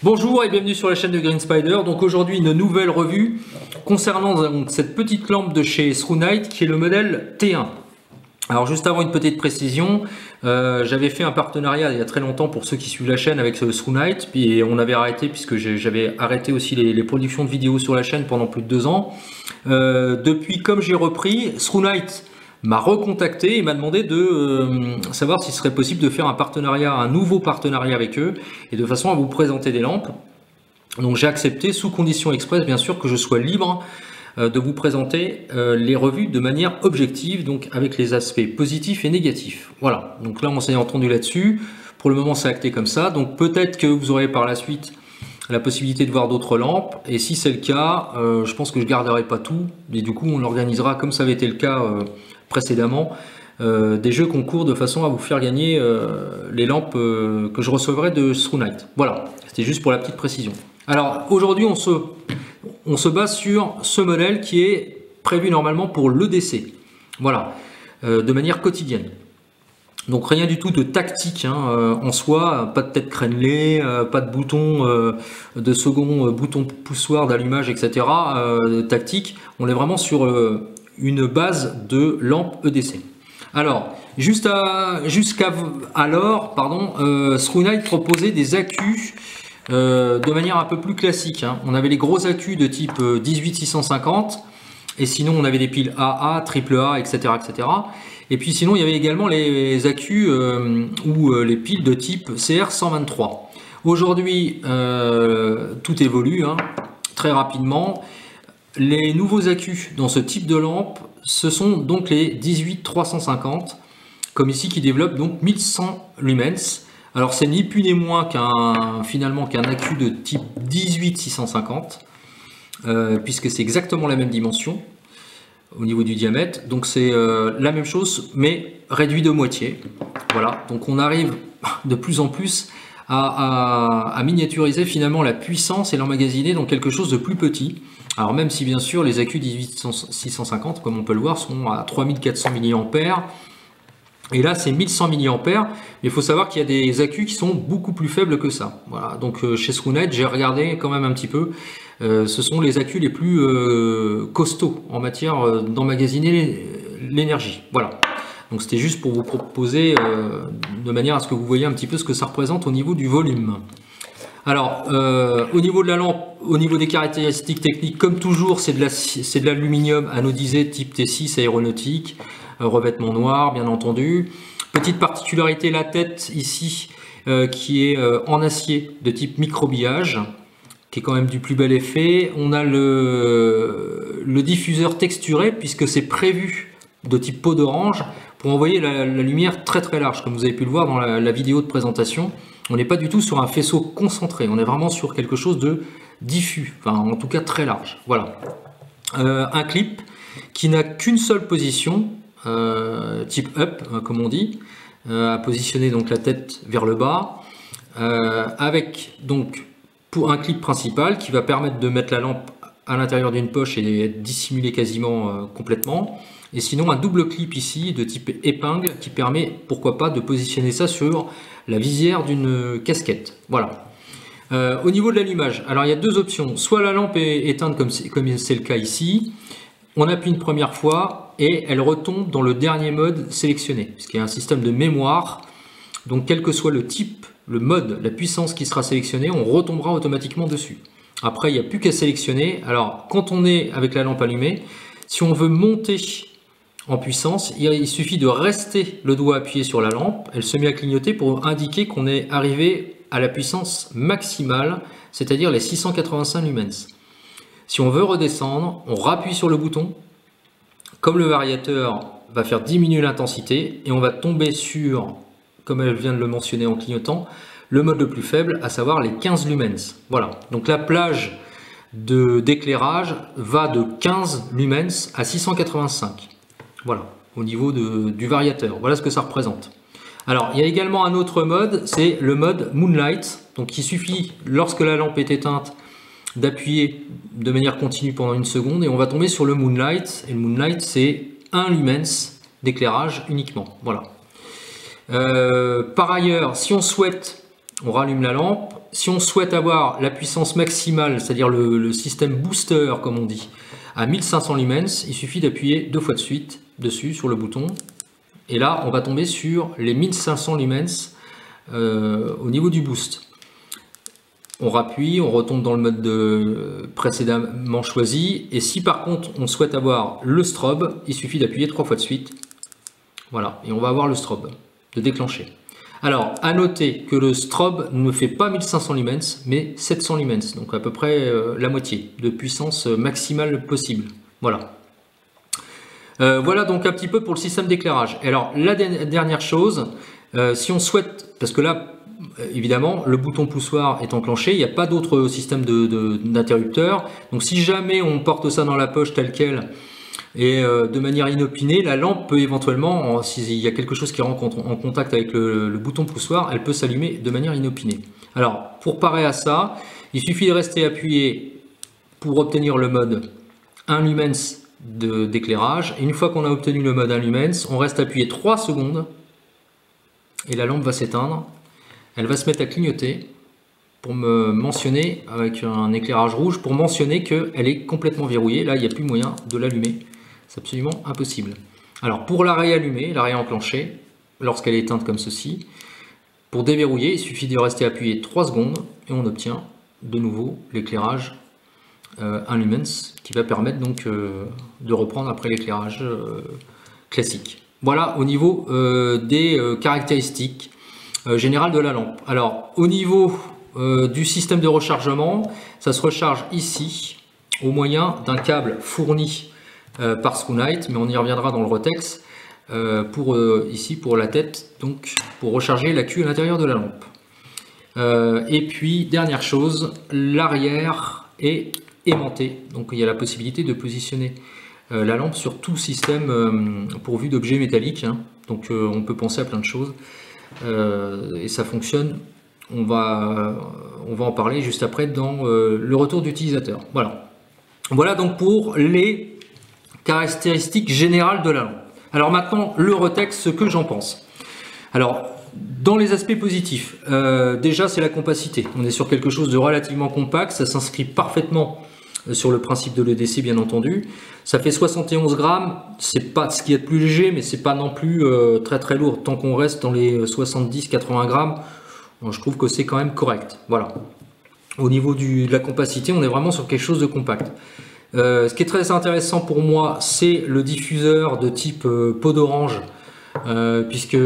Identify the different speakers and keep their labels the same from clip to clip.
Speaker 1: Bonjour et bienvenue sur la chaîne de Green Spider. Donc aujourd'hui une nouvelle revue concernant donc cette petite lampe de chez TrueNight qui est le modèle T1. Alors juste avant une petite précision, j'avais fait un partenariat il y a très longtemps pour ceux qui suivent la chaîne avec TrueNight, puis on avait arrêté puisque j'avais arrêté aussi les productions de vidéos sur la chaîne pendant plus de 2 ans. Depuis, comme j'ai repris, TrueNight m'a recontacté et m'a demandé de savoir s'il serait possible de faire un nouveau partenariat avec eux et de façon à vous présenter des lampes. Donc j'ai accepté sous condition express bien sûr que je sois libre de vous présenter les revues de manière objective, donc avec les aspects positifs et négatifs. Voilà, donc là on s'est entendu là-dessus. Pour le moment c'est acté comme ça, donc peut-être que vous aurez par la suite la possibilité de voir d'autres lampes, et si c'est le cas, je pense que je garderai pas tout, et du coup on organisera comme ça avait été le cas précédemment, des jeux concours de façon à vous faire gagner les lampes que je recevrai de TrueNight. Voilà, c'était juste pour la petite précision. Alors aujourd'hui on se base sur ce modèle qui est prévu normalement pour l'EDC, voilà, de manière quotidienne. Donc rien du tout de tactique en soi, pas de tête crénelée, pas de bouton de second bouton poussoir d'allumage, etc. Tactique, on est vraiment sur une base de lampe EDC. Alors, jusqu'à alors, TrueNight proposait des accus de manière un peu plus classique. On avait les gros accus de type 18650, et sinon on avait des piles AA, AAA, etc., etc. Et puis sinon il y avait également les accus ou les piles de type CR123. Aujourd'hui, tout évolue très rapidement. Les nouveaux accus dans ce type de lampe, ce sont donc les 18350, comme ici, qui développent donc 1100 lumens. Alors c'est ni plus ni moins qu'un accu de type 18650, puisque c'est exactement la même dimension au niveau du diamètre. Donc c'est la même chose, mais réduit de moitié. Voilà, donc on arrive de plus en plus à miniaturiser finalement la puissance et l'emmagasiner dans quelque chose de plus petit. Alors même si bien sûr les accus 18650, comme on peut le voir, sont à 3400 mAh, et là c'est 1100 mAh, mais il faut savoir qu'il y a des accus qui sont beaucoup plus faibles que ça. Voilà, donc chez TrueNight, j'ai regardé quand même un petit peu, ce sont les accus les plus costauds en matière d'emmagasiner l'énergie. Voilà. Donc c'était juste pour vous proposer de manière à ce que vous voyez un petit peu ce que ça représente au niveau du volume. Alors au niveau de la lampe, au niveau des caractéristiques techniques, comme toujours c'est de l'aluminium anodisé type T6 aéronautique, revêtement noir bien entendu. Petite particularité, la tête ici qui est en acier de type microbillage, qui est quand même du plus bel effet. On a le diffuseur texturé puisque c'est prévu de type peau d'orange pour envoyer la lumière très très large, comme vous avez pu le voir dans la vidéo de présentation. On n'est pas du tout sur un faisceau concentré, on est vraiment sur quelque chose de diffus, enfin en tout cas très large. Voilà. Un clip qui n'a qu'une seule position, type up comme on dit, à positionner donc la tête vers le bas, avec donc pour un clip principal qui va permettre de mettre la lampe à l'intérieur d'une poche et être dissimulée quasiment complètement. Et sinon un double clip ici de type épingle qui permet pourquoi pas de positionner ça sur la visière d'une casquette. Voilà. Au niveau de l'allumage, alors il y a deux options. Soit la lampe est éteinte comme c'est le cas ici, on appuie une première fois et elle retombe dans le dernier mode sélectionné, puisqu'il y a un système de mémoire. Donc quel que soit le type, le mode, la puissance qui sera sélectionnée, on retombera automatiquement dessus. Après, il n'y a plus qu'à sélectionner. Alors quand on est avec la lampe allumée, si on veut monter en puissance, il suffit de rester le doigt appuyé sur la lampe, elle se met à clignoter pour indiquer qu'on est arrivé à la puissance maximale, c'est-à-dire les 685 lumens. Si on veut redescendre, on rappuie sur le bouton, comme le variateur va faire diminuer l'intensité, et on va tomber sur, comme elle vient de le mentionner en clignotant, le mode le plus faible, à savoir les 15 lumens. Voilà, donc la plage d'éclairage va de 15 lumens à 685. Voilà, au niveau du variateur. Voilà ce que ça représente. Alors, il y a également un autre mode, c'est le mode Moonlight. Donc, il suffit, lorsque la lampe est éteinte, d'appuyer de manière continue pendant une seconde et on va tomber sur le Moonlight. Et le Moonlight, c'est 1 lumens d'éclairage uniquement. Voilà. Par ailleurs, si on souhaite, on rallume la lampe. Si on souhaite avoir la puissance maximale, c'est-à-dire le système booster, comme on dit, à 1500 lumens, il suffit d'appuyer 2 fois de suite dessus sur le bouton. Et là, on va tomber sur les 1500 lumens au niveau du boost. On rappuie, on retombe dans le mode précédemment choisi. Et si par contre, on souhaite avoir le strobe, il suffit d'appuyer 3 fois de suite. Voilà, et on va avoir le strobe de déclencher. Alors, à noter que le strobe ne fait pas 1500 lumens, mais 700 lumens, donc à peu près la moitié de puissance maximale possible. Voilà. Voilà donc un petit peu pour le système d'éclairage. Alors, la dernière chose, si on souhaite, parce que là, évidemment, le bouton poussoir est enclenché, il n'y a pas d'autre système d'interrupteur. Donc, si jamais on porte ça dans la poche tel quel, et de manière inopinée, la lampe peut éventuellement, s'il y a quelque chose qui rentre en contact avec le bouton poussoir, elle peut s'allumer de manière inopinée. Alors, pour parer à ça, il suffit de rester appuyé pour obtenir le mode 1 lumens d'éclairage. Et une fois qu'on a obtenu le mode 1 lumens, on reste appuyé 3 secondes et la lampe va s'éteindre. Elle va se mettre à clignoter pour me mentionner, avec un éclairage rouge, pour mentionner qu'elle est complètement verrouillée. Là, il n'y a plus moyen de l'allumer. C'est absolument impossible. Alors, pour la réallumer, la réenclencher, lorsqu'elle est éteinte comme ceci, pour déverrouiller, il suffit de rester appuyé 3 secondes et on obtient de nouveau l'éclairage 1 lumens qui va permettre donc de reprendre après l'éclairage classique. Voilà au niveau des caractéristiques générales de la lampe. Alors, au niveau du système de rechargement, ça se recharge ici au moyen d'un câble fourni par Screwnight, mais on y reviendra dans le Rotex ici pour la tête, donc pour recharger la queue à l'intérieur de la lampe. Et puis dernière chose, l'arrière est aimanté, donc il y a la possibilité de positionner la lampe sur tout système pourvu d'objets métalliques, hein. Donc on peut penser à plein de choses et ça fonctionne. On va en parler juste après dans le retour d'utilisateur. Voilà donc pour les caractéristiques générales de la lampe. Alors maintenant, le Rotex, ce que j'en pense. Alors, dans les aspects positifs, déjà c'est la compacité. On est sur quelque chose de relativement compact, ça s'inscrit parfaitement sur le principe de l'EDC bien entendu. Ça fait 71 grammes, c'est pas ce qui est de plus léger, mais c'est pas non plus très lourd. Tant qu'on reste dans les 70-80 grammes, je trouve que c'est quand même correct. Voilà. Au niveau de la compacité, on est vraiment sur quelque chose de compact. Ce qui est très intéressant pour moi, c'est le diffuseur de type peau d'orange, puisque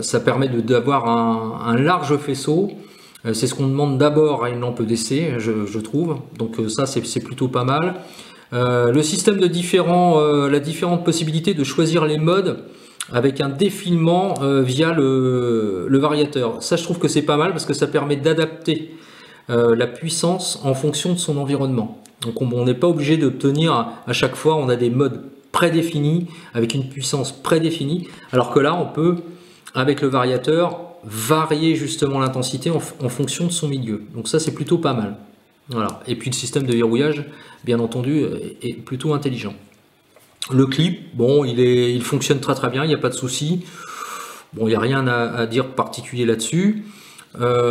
Speaker 1: ça permet d'avoir un large faisceau. C'est ce qu'on demande d'abord à une lampe EDC, je trouve. Donc ça, c'est plutôt pas mal. Le système de la différente possibilité de choisir les modes avec un défilement via le variateur. Ça, je trouve que c'est pas mal parce que ça permet d'adapter la puissance en fonction de son environnement. Donc on n'est pas obligé d'obtenir à chaque fois, on a des modes prédéfinis avec une puissance prédéfinie, alors que là on peut, avec le variateur, varier justement l'intensité en fonction de son milieu. Donc ça c'est plutôt pas mal. Voilà. Et puis le système de verrouillage, bien entendu, est plutôt intelligent. Le clip, bon, il fonctionne très bien, il n'y a pas de souci. Bon, il n'y a rien à dire particulier là-dessus.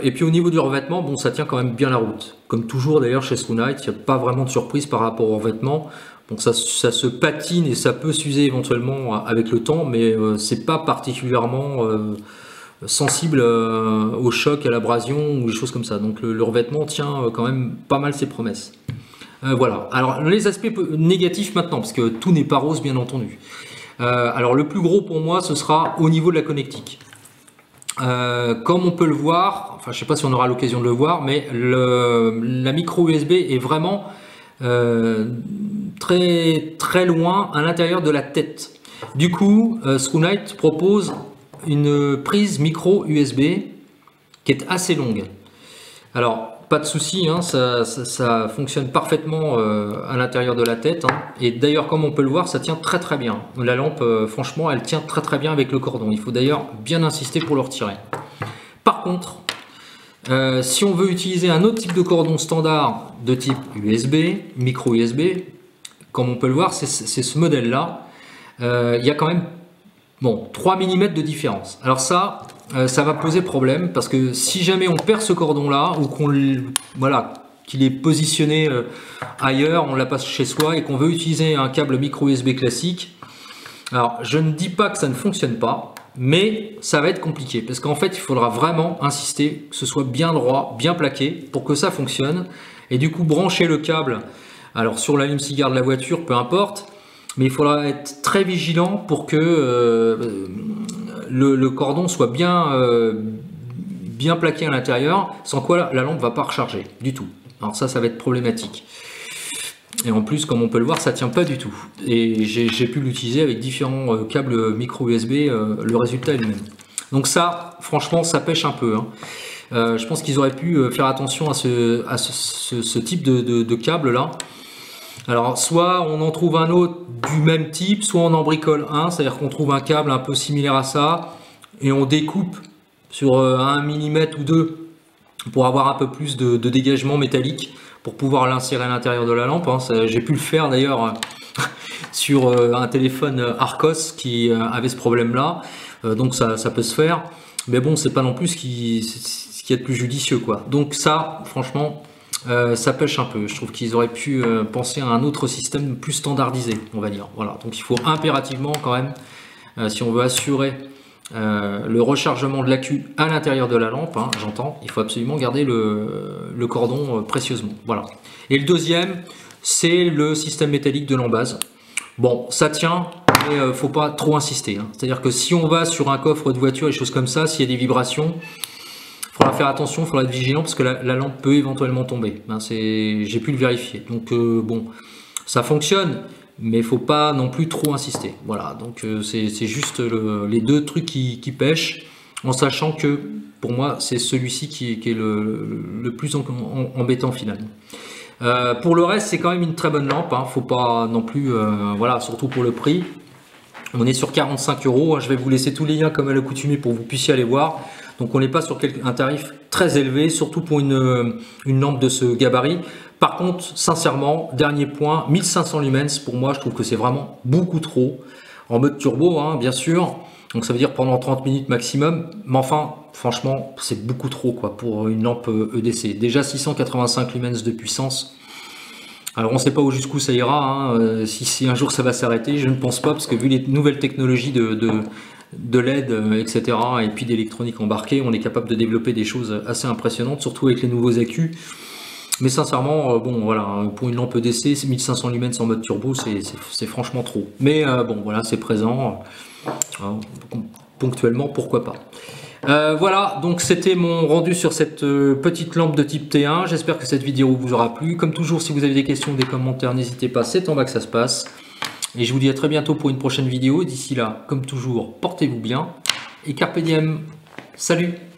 Speaker 1: Et puis au niveau du revêtement, bon, ça tient quand même bien la route. Comme toujours d'ailleurs chez Strunight, il n'y a pas vraiment de surprise par rapport au revêtement. Bon, ça se patine et ça peut s'user éventuellement avec le temps, mais c'est pas particulièrement sensible au choc, à l'abrasion ou des choses comme ça. Donc le revêtement tient quand même pas mal ses promesses. Voilà. Alors les aspects négatifs maintenant, parce que tout n'est pas rose bien entendu. Alors le plus gros pour moi, ce sera au niveau de la connectique. Comme on peut le voir, enfin je ne sais pas si on aura l'occasion de le voir, mais la micro USB est vraiment très très loin à l'intérieur de la tête. Du coup, Strunight propose une prise micro USB qui est assez longue. Alors pas de souci, hein, ça fonctionne parfaitement à l'intérieur de la tête, hein. Et d'ailleurs comme on peut le voir, ça tient très très bien. La lampe franchement elle tient très très bien avec le cordon. Il faut d'ailleurs bien insister pour le retirer. Par contre, si on veut utiliser un autre type de cordon standard de type USB, micro USB, comme on peut le voir, c'est ce modèle là, il y a quand même 3 mm de différence. Alors ça va poser problème parce que si jamais on perd ce cordon là ou qu'il est positionné ailleurs, on l'a pas chez soi et qu'on veut utiliser un câble micro USB classique, alors je ne dis pas que ça ne fonctionne pas, mais ça va être compliqué parce qu'en fait il faudra vraiment insister que ce soit bien droit, bien plaqué pour que ça fonctionne, et du coup brancher le câble alors sur l'allume-cigare de la voiture, peu importe. Mais il faudra être très vigilant pour que le cordon soit bien plaqué à l'intérieur, sans quoi la lampe ne va pas recharger du tout. Alors ça va être problématique. Et en plus, comme on peut le voir, ça ne tient pas du tout. Et j'ai pu l'utiliser avec différents câbles micro USB, le résultat est le même. Donc ça, franchement, ça pêche un peu, hein. Je pense qu'ils auraient pu faire attention à ce type de câble là. Alors soit on en trouve un autre du même type, soit on en bricole un, c'est-à-dire qu'on trouve un câble un peu similaire à ça et on découpe sur 1 mm ou 2 pour avoir un peu plus de dégagement métallique pour pouvoir l'insérer à l'intérieur de la lampe, hein. J'ai pu le faire d'ailleurs sur un téléphone Arcos qui avait ce problème là, donc ça peut se faire, mais bon, c'est pas non plus ce qui est de plus judicieux, quoi. Donc ça, franchement, ça pêche un peu. Je trouve qu'ils auraient pu penser à un autre système plus standardisé, on va dire. Voilà. Donc il faut impérativement quand même, si on veut assurer le rechargement de l'accu à l'intérieur de la lampe, hein, j'entends, il faut absolument garder le cordon précieusement. Voilà. Et le deuxième, c'est le système métallique de l'embase. Bon, ça tient, mais faut pas trop insister, hein. C'est-à-dire que si on va sur un coffre de voiture et choses comme ça, s'il y a des vibrations, il faudra faire attention, il faudra être vigilant parce que la lampe peut éventuellement tomber. Ben, j'ai pu le vérifier. Donc bon, ça fonctionne, mais il ne faut pas non plus trop insister. Voilà, donc c'est juste les deux trucs qui pêchent, en sachant que pour moi c'est celui-ci qui est le plus embêtant finalement. Pour le reste, c'est quand même une très bonne lampe, hein. Faut pas non plus, voilà, surtout pour le prix. On est sur 45 €. Je vais vous laisser tous les liens comme à l'accoutumée pour que vous puissiez aller voir. Donc on n'est pas sur un tarif très élevé, surtout pour une lampe de ce gabarit. Par contre, sincèrement, dernier point, 1500 lumens, pour moi, je trouve que c'est vraiment beaucoup trop. En mode turbo, hein, bien sûr. Donc ça veut dire pendant 30 minutes maximum. Mais enfin, franchement, c'est beaucoup trop, quoi, pour une lampe EDC. Déjà 685 lumens de puissance. Alors on ne sait pas jusqu'où ça ira, hein. Si un jour ça va s'arrêter, je ne pense pas, parce que vu les nouvelles technologies de LED, etc., et puis d'électronique embarquée, on est capable de développer des choses assez impressionnantes, surtout avec les nouveaux accus. Mais sincèrement, bon voilà, pour une lampe EDC, 1500 lumens en mode turbo, c'est franchement trop. Mais bon voilà, c'est présent, ponctuellement, pourquoi pas. Voilà, donc c'était mon rendu sur cette petite lampe de type T1. J'espère que cette vidéo vous aura plu. Comme toujours, si vous avez des questions ou des commentaires, n'hésitez pas, c'est en bas que ça se passe. Et je vous dis à très bientôt pour une prochaine vidéo. D'ici là, comme toujours, portez-vous bien et carpe diem. Salut!